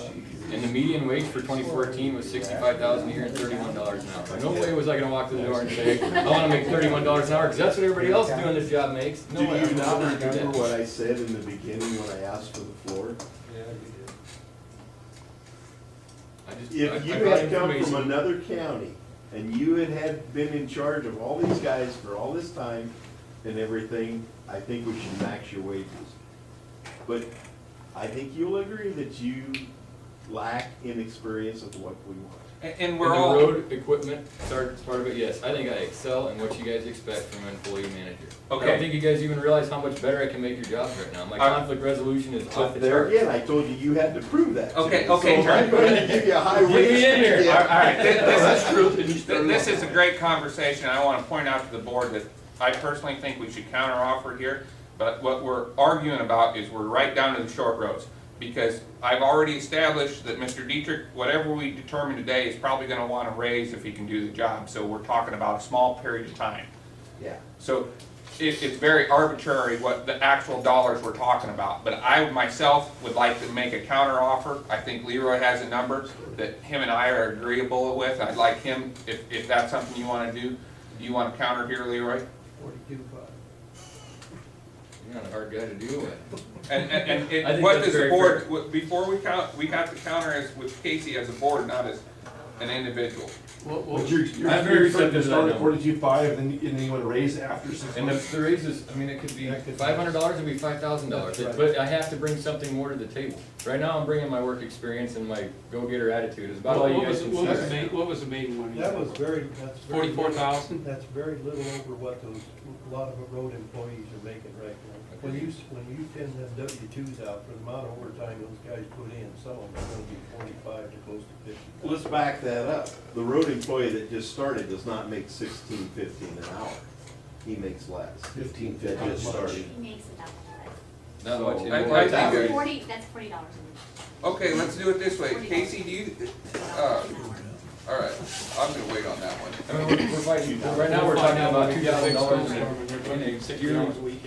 And the median wage for 2014 was $65,000 a year and $31 an hour. No way was I gonna walk to the door and say, I wanna make $31 an hour, because that's what everybody else doing this job makes. No Do way, you I'm not not gonna do remember that. what I said in the beginning when I asked for the floor? Yeah, you did. If you brought had come from information. another county and you had been in charge of all these guys for all this time and everything, I think we should max your wages. But I think you'll agree that you lack in experience of what we want. And And we're the all, road equipment, part of it, yes. I think I excel in what you guys expect from an employee manager. I Okay. don't think you guys even realize how much better I can make your jobs right now. My conflict resolution is off But the there chart. again, I told you you had to prove that. to Okay, me. okay, So I'm going to give you a high Get wage. me in here. Yeah. all right, That's true. Then you start this off. is a great conversation. I want to point out to the board that I personally think we should counteroffer here, but what we're arguing about is we're right down to the short roads. Because I've already established that Mr. Dietrich, whatever we determine today, is probably gonna want to raise if he can do the job. So we're talking about a small period of time. Yeah. So it's very arbitrary what the actual dollars we're talking about. But I myself would like to make a counteroffer. I think Leroy has a number that him and I are agreeable with. I'd like him, if that's something you want to do. Do you want to counter here, Leroy? 42.5. You're not a hard guy to deal with. And I think what that's does the very board, before we got the counter as with Casey as a board, not as an individual. But you're I'm very receptive to that start at number. 42.5, and then you want to raise after 6 Uh, And months. the raises, I mean, it could be $500, it'd be $5,000, but I have to bring something more to the table. Right now, I'm bringing my work experience and my go-getter attitude, is about all you guys can see. What was the main one? That was that's very. 44,000? That's very little over what those, a lot of road employees are making right now. When you send them W-2s out for the amount of overtime those guys put in, some of them are gonna be 45 to close to 50. Let's back that up. The road employee that just started does not make 16, 15 an hour. He makes less. 15, That just started. He makes it up. Not much I anymore. think That's that- $40 a month. Okay, let's do it this way. Casey, do you, all right, I'm gonna wait on that one. I mean, we're fighting, right now, we're talking about $2,000 in a yearly.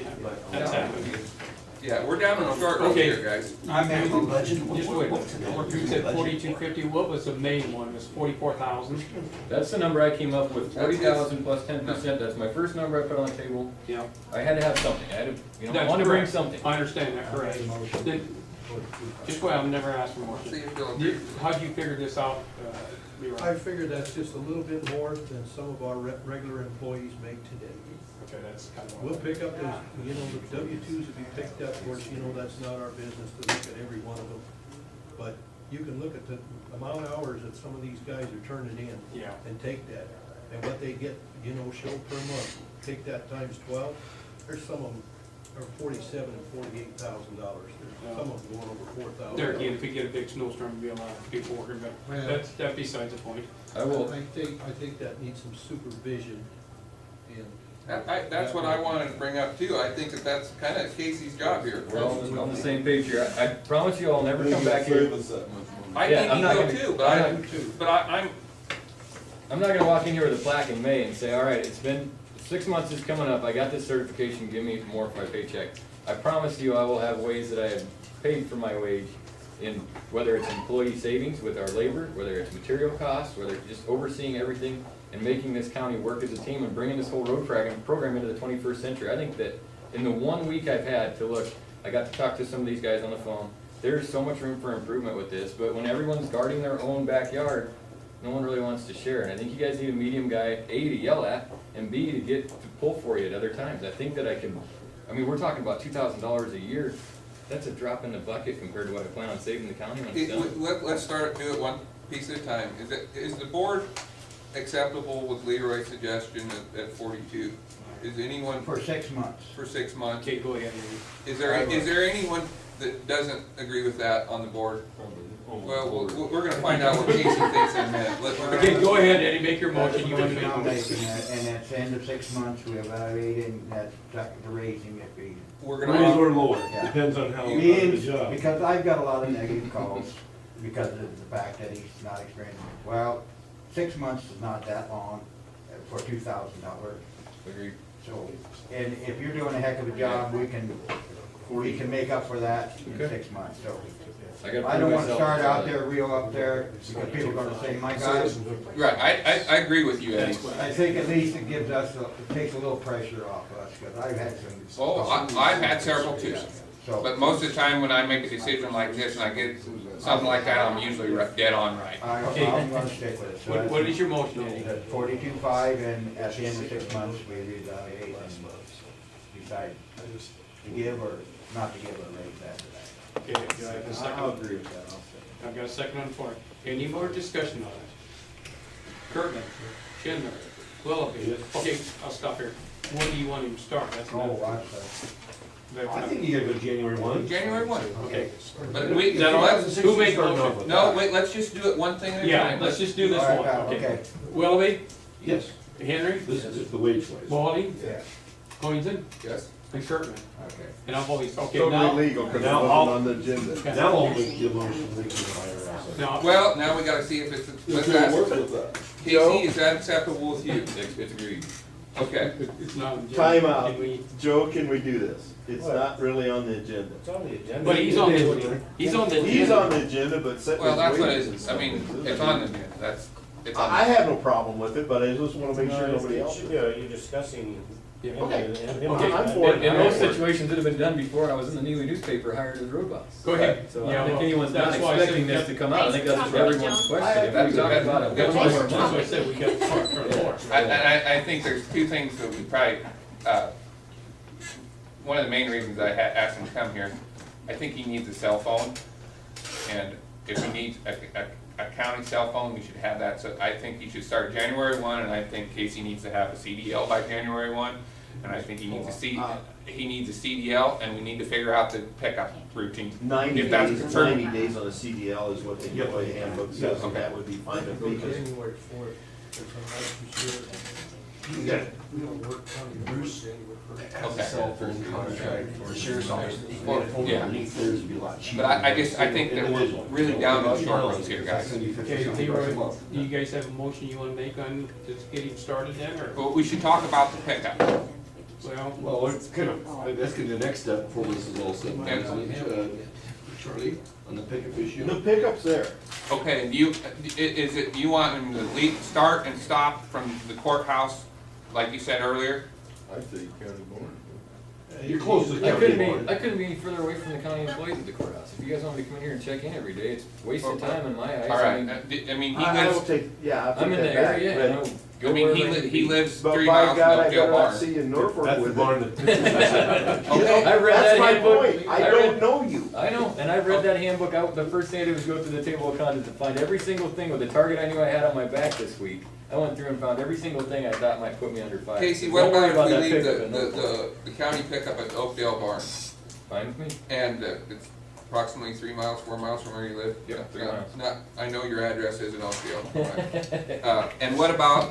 That's happening. Yeah, we're down on the short road Okay. here, guys. I'm just wait, you said 4250, what was the main one, it was 44,000? That's the number I came up with, 40,000 plus 10%, that's my first number I put on the table. Yeah. I had to have something, I had to, I That's wanted to bring correct. something. I understand that, correct. Then, just wait, I've never asked for more. See if they'll agree. How'd you figure this out, Leroy? I figured that's just a little bit more than some of our regular employees make today. Okay, that's kind of. We'll pick up those, you know, the W-2s will be picked up, of course, you know, that's not our business to look at every one of them. But you can look at the amount of hours that some of these guys are turning in. Yeah. And take that, and what they get, you know, show per month, take that times 12, there's some of them are $47,000 and $48,000. Some of them going over $4,000. There again, if we get a big snowstorm, it'd be a lot of people working, but Well, that's besides the point. I will, I think that needs some supervision and. That's what I wanted to bring up too. I think that that's kind of Casey's job here. we're all on the same page here. I promise you I'll never come back here. I Yeah, think I'm he not will gonna- too, I'm but I'm not gonna walk in here with a plaque in May and say, all right, it's been 6 months is coming up, I got this certification, give me more for my paycheck. I promise you I will have ways that I have paid for my wage in, whether it's employee savings with our labor, whether it's material costs, whether it's just overseeing everything and making this county work as a team and bringing this whole road program into the 21st century. I think that in the 1 week I've had to look, I got to talk to some of these guys on the phone. There's so much room for improvement with this, but when everyone's guarding their own backyard, no one really wants to share. And I think you guys need a medium guy, A, to yell at, and B, to pull for you at other times. I think that I mean, we're talking about $2,000 a year. That's a drop in the bucket compared to what I plan on saving the county when it's done. let's do it one piece at a time. Is the board acceptable with Leroy's suggestion at 42? Is anyone For 6 months. for 6 months? Okay, go ahead. Is there anyone that doesn't agree with that on the board? Well, we're gonna find out what Casey thinks in a minute. Okay, go ahead, Eddie, make your motion, you want to make a motion. Nomination, and at the end of 6 months, we evaluate and that's the raising it be. We're Raise gonna, or lower, Yeah. depends on how Me good and- the job. Because I've got a lot of negative calls because of the fact that he's not experienced. Well, 6 months is not that long for $2,000. Agreed. So, and if you're doing a heck of a job, we can make up for that in Okay. 6 months, so. gotta I don't prove wanna myself. start out there real up there, because people are gonna say, my God. right, I agree with you, Eddie. I think at least it gives us, it takes a little pressure off us, because I've had some. Oh, I've had several too. So, But most of the time when I make a decision like this and I get something like that, I'm usually dead on right. I'm gonna stick with it. So What is your motion, Eddie? that's 42.5, and at the end of 6 months, we reevaluate and decide to give or not to give a raise after that. Okay, do I have a I'll second? agree with that, I'll say. I've got a second on the floor. Any more discussion on it? Kirkland, Schindler, Willoughby. Okay, I'll stop here. When do you want him to start? That's Oh, another. I think you gotta go January 1. January 1. Okay. But we, Is that all? let's, Who made the motion? no, wait, let's just do it one thing at a Yeah, time. let's just do this All right, one. pal, Okay. okay. Willoughby, Yes, Henry, this is the wage wise. Baldy, Yeah, Coinston, Yes. and Kirkman. okay. And I'm voting, okay, Totally now, legal, because it Now wasn't I'll- on the agenda. Now I'll make the motion to make the hire also. now, Well, now we gotta see if it's, let's ask, Casey, is that acceptable with you? It's agreed. Okay. it's not. on the agenda. Time out. Can we- Joe, can we do this? It's not really on the agenda. It's on the agenda. But he's on the, he's on the. He's on the agenda, but setting Well, his that's what it wages and is. I stuff mean, isn't. it's on the agenda. That's, it's on. I have no problem with it, but I just wanna make sure nobody else. Yeah, you're discussing Yeah. Okay. Okay. I'm for it. In most situations that have been done before, I was in the Neely newspaper hired as road boss. Go ahead. So Yeah, I don't think well, anyone's not that's why I said expecting this to come out. I think that's Thanks, everyone's John. question. If we talk about it, That's one more why I month. said we got far from more. I think there's two things that we probably, one of the main reasons I asked him to come here, I think he needs a cell phone. And if he needs a county cell phone, we should have that. So I think he should start January 1, and I think Casey needs to have a CDL by January 1. And I think he needs a CDL, and we need to figure out the pickup routine. 90 If that's days, concerned. 90 days on a CDL is what the employee handbook says, and that would be fine with me, because January 4th, if I'm not too sure. Yeah. We don't work County Bruce January 1st. Okay. Cell phone contract for the sheriff's office. Well, yeah. Underneath theirs would be a lot cheaper. But I think that we're really down to the short roads here, guys. Okay, Leroy, do you guys have a motion you wanna make on, to get him started then, or? But we should talk about the pickup. Well, Well, it's kind of, that's kind of the next step before this is all said and done, isn't it, Charlie, on the pickup issue? the pickup's there. Okay, is it, you want him to start and stop from the courthouse, like you said earlier? I'd say county barn. You're close to the I county couldn't board. be, I couldn't be any further away from the county employees at the courthouse. If you guys want me to come in here and check in every day, it's wasted time in my eyes. All I right, mean, I mean, he I will lives, take, yeah, I'll take I'm in the that back, area, but- and I'll go I mean, wherever I need to he be. lives But 3 by miles God, from I Oakdale better not Barn. see you in Norfolk That's the with barn it. that. Okay, I read That's that my handbook. point, I read- don't know you. I know, and I read that handbook out, the first thing I did was go through the table of contents and find every single thing with the target I knew I had on my back this week. I went through and found every single thing I thought might put me under fire. Casey, So what don't worry about if that we leave pickup in Norfolk. the county pickup at Oakdale Barn? Fine with me? And it's approximately 3 miles, 4 miles from where you live? Yep, 3 Uh, miles. Not, I know your address is in Oakdale. And what about,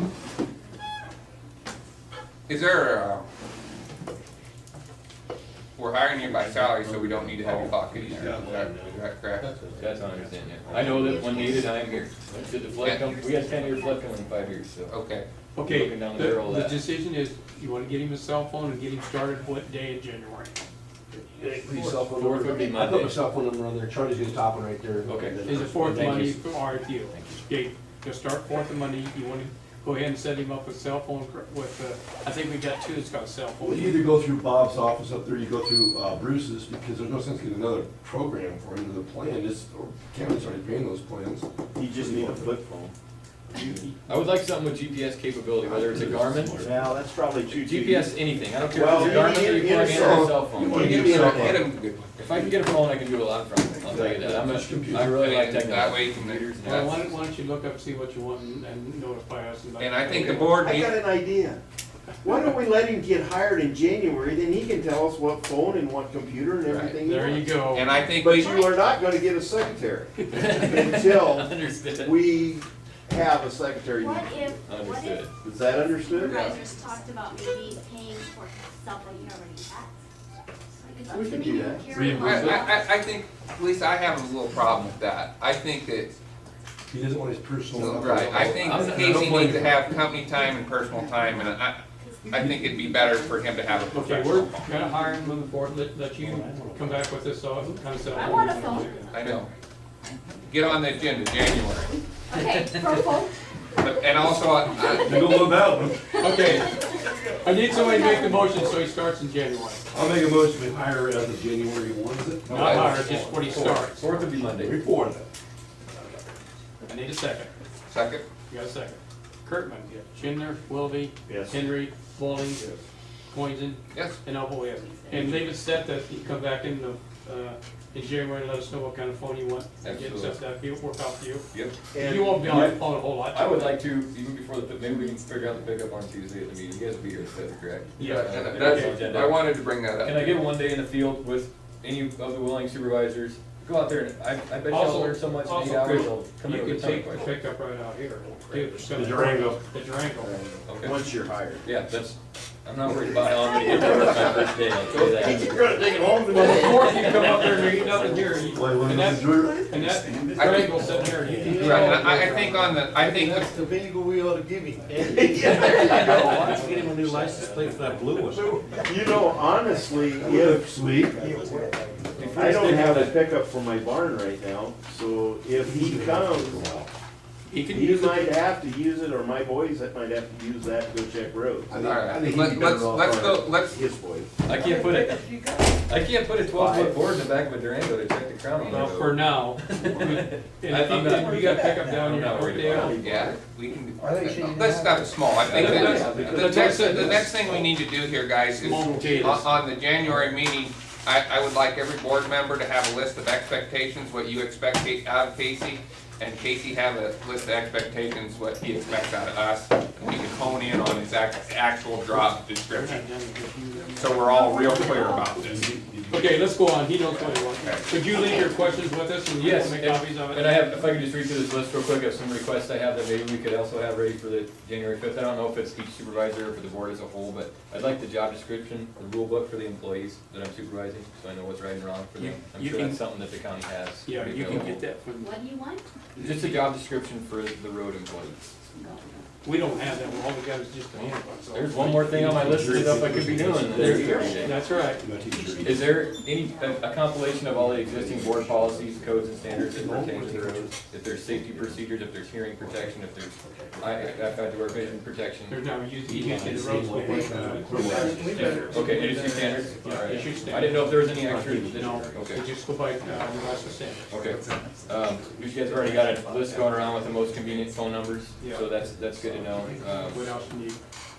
is there, we're hiring you by salary, so we don't need to have you clock it either, is that correct? That's how I understand, yeah. I know that when needed, I am here. Did the flood come, we had 10-year flood coming in 5 years, so. Okay. okay, Looking down the barrel of the that. decision is, you wanna get him a cell phone and get him started what day in January? Please, cell phone Fourth number. would be I put Monday. my cell phone number on there, Charlie's gonna top one right there. Okay. Is it fourth Thank Monday you. for RFU? Okay, you'll start fourth of Monday, you wanna go ahead and set him up with cell phone with, I think we got 2 that's got a cell Well, you phone. either go through Bob's office up there, you go through Bruce's, because there's no sense getting another program for him to the plan, just, or county's already paying those plans. You just need a flip phone. I would like something with GPS capability, whether it's a Garmin, Well, that's probably too cheap. GPS, anything. I don't care Well, if it's a Garmin or you plug in or a cell phone. You give me a- Get him good. If I can get a phone, I can do a lot from it, I'll tell you that. I really like technology. That way you can- Computers and Well, apps. why don't you look up, see what you want and notify us about. And I think the board I needs, got an idea. Why don't we let him get hired in January, then he can tell us what phone and what computer and everything he There you wants. go. and I think But we, you are not gonna get a secretary until Understood. we have a secretary. What if, Understood. Is that understood? supervisors talked about maybe paying for stuff that he already has? Like, We can do that. I think, Lisa, I have a little problem with that. I think that, He doesn't want his personal. right, I think I'm- Casey I'm- needs to have company time and personal time, and I think it'd be better for him to have a Okay, professional. we're gonna hire him moving forward, let you come back with this, kind of set. I want a phone. I know. Get on the agenda, January. Okay, for a phone? And also, You don't want that one. Okay, I need somebody to make the motion so he starts in January. I'll make a motion to hire as of January 1, is it? Not hire, just when he starts. Fourth would be Monday. Report. I need a second. second, You got a second. Kurtman, Schindler, Willoughby, Yes. Henry, Bowling, Coinson, yes. and Elbow, yes. And leave it set that you come back in January and let us know what kind of phone you want. Absolutely. Get that, work out for you. Yep. You won't be on the phone a whole lot. I would like to, even before maybe we can figure out the pickup on Tuesday at the meeting. You guys will be here, correct? Yeah. And that's, I wanted to bring that up. Can I get one day in the field with any of the willing supervisors? Go out there and I bet you'll Also- learn so much in also, 8 hours. Chris, I'll come in You with can a ton of take the questions. pickup right out here. The Durango. The Durango. Okay. Once you're hired. Yeah, I'm not worried about how I'm gonna get to work my first day, I'll tell you that. You're gonna take it home Well, today. before you come up there and eat nothing here, Wait, and that Durango sitting there, you can. Right, and I think on the, I think, That's the vehicle we ought to give him. Yeah, there you go. Why don't you get him a new license plate for that blue one? You know, honestly, if Sweet. I don't have a pickup for my barn right now, so if he comes, He can He use might it. have to use it, or my boys that might have to use that to go check roads. I think, All right. I think he'd be better off. Let's go, let's, His boys. I can't put a 12-foot board in the back of a Durango to check the crown on the Well, road. for now. And if you got pickup down here in Oakdale. Yeah, we can, Are they saying this that? stuff is small, I think That's- the next thing we need to do here, guys, is Small potatoes. on the January meeting, I would like every board member to have a list of expectations, what you expect out of Casey, and Casey have a list of expectations, what he expects out of us, and we can hone in on his actual job description, so we're all real clear about this. Okay, let's go on, he knows what he wants. Could you leave your questions with us and you Yes, can make copies of and it? I have, if I could just read through this list real quick of some requests I have that maybe we could also have ready for the January 5th. I don't know if it's each supervisor or for the board as a whole, but I'd like the job description, the rule book for the employees that I'm supervising, so I know what's right and wrong for them. I'm You sure can- that's something that the county has. Yeah, you can get that from, What do you want? Just a job description for the road employees. we don't have that, all we got is just a handbook. so- There's one more thing on my list of stuff I could be doing. That's right. Is there a compilation of all the existing board policies, codes, and standards that pertain to the roads? If there's safety procedures, if there's hearing protection, if there's outdoor vision protection? There's now, you get the roads will be, Okay, industry standards? All right. Industry standards. I didn't know if there was any extra. no, Okay. we just go by, the rest of standards. Okay. You guys have already got a list going around with the most convenient phone numbers, so that's good to know. What else do you need?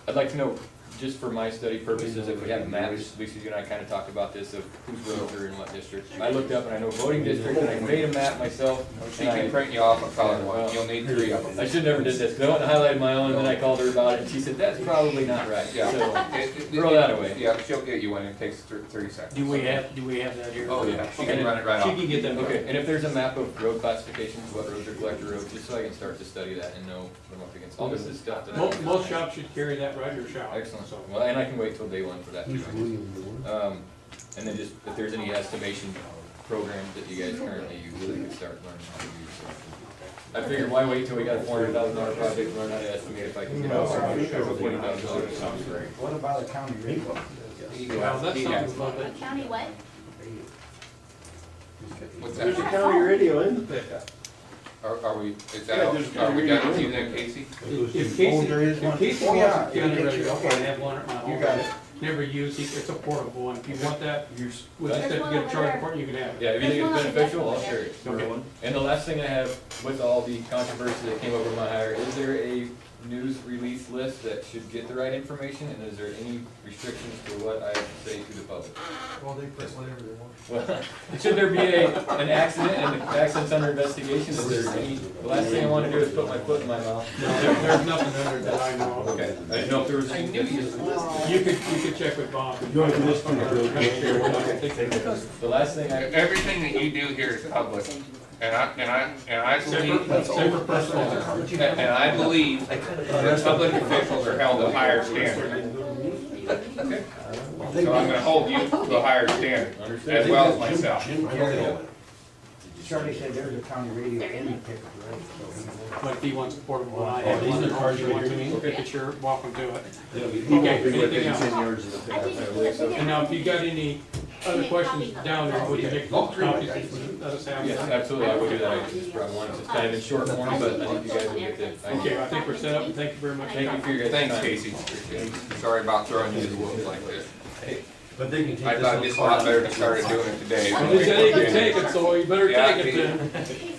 I'd like to know, just for my study purposes, if we have maps, Lisa, you and I kind of talked about this, of whose roads are in what district. I looked up and I know voting district, and I made a map myself. She can print you off a color one, you'll need 3 of them. I should never did this, because I went and highlighted my own, and then I called her about it, and she said, that's probably not right, Yeah. so throw that away. Yeah, she'll get you one, it takes 30 seconds. Do we have that here? Oh, yeah, she can run it right She off. can get that. Okay, and if there's a map of road classifications, what roads are collector roads, just so I can start to study that and know what I'm up against. All this is stuff that I. Most shops should carry that right, your shop. Excellent, So, well, and I can wait till day one for that too. And then just, if there's any estimation programs that you guys currently use, that you can start learning how to use. I figured why wait till we got a $400,000 project and learn how to estimate if I can get out $20,000. What about a county radio? well, that's something about A that. county what? What's There's a that? county radio in the pickup. Are we, is Yeah, that, there's are we a done with you then, Casey? If Casey, Oh, there is if one. Casey Oh, wants yeah. a county Yeah, radio, okay. I have one at my home. You got it. Never used, it's a portable one. If you want that, You're, we'll just have to get a charge for it, you can have it. yeah, if you think it's beneficial, I'll share it. Okay. And the last thing I have, with all the controversy that came over my hire, is there a news release list that should get the right information, and is there any restrictions to what I say to the public? Well, they print whatever they want. Well, should there be an accident, and the accident's under investigation, is there any, the last thing I wanna do is put my foot in my mouth. No, there's nothing under that I know of. Okay, I didn't know if there was. I knew you could check with Bob. You want to do this one, or Make sure we're not thinking of The last thing I, Everything that you do here is public, and I believe, Separate personal. and I believe that public officials are held to a higher standard. So I'm gonna hold you to a higher standard, as well as myself. Charlie said there's a county radio in the pickup, right? So But if he wants a portable, I have these one are at home, cars if you want you to mean? pick it, you're welcome to it. he won't Okay, be within anything else? 10 yards of the pickup. And now, if you got any other questions down there, would you make copies and let us have yes, them? absolutely, I will do that, I just brought one, it's kind of in short form, but I think you guys will get the idea. Okay, I think we're set up, and thank you very much. Thank you for your guys' time. Thanks, Casey. Appreciate it. Sorry about throwing you to the wolves like this. But they can take I this thought on this a card. lot better to start doing it today. Well, they said he could take it, so you better Yeah, take it then.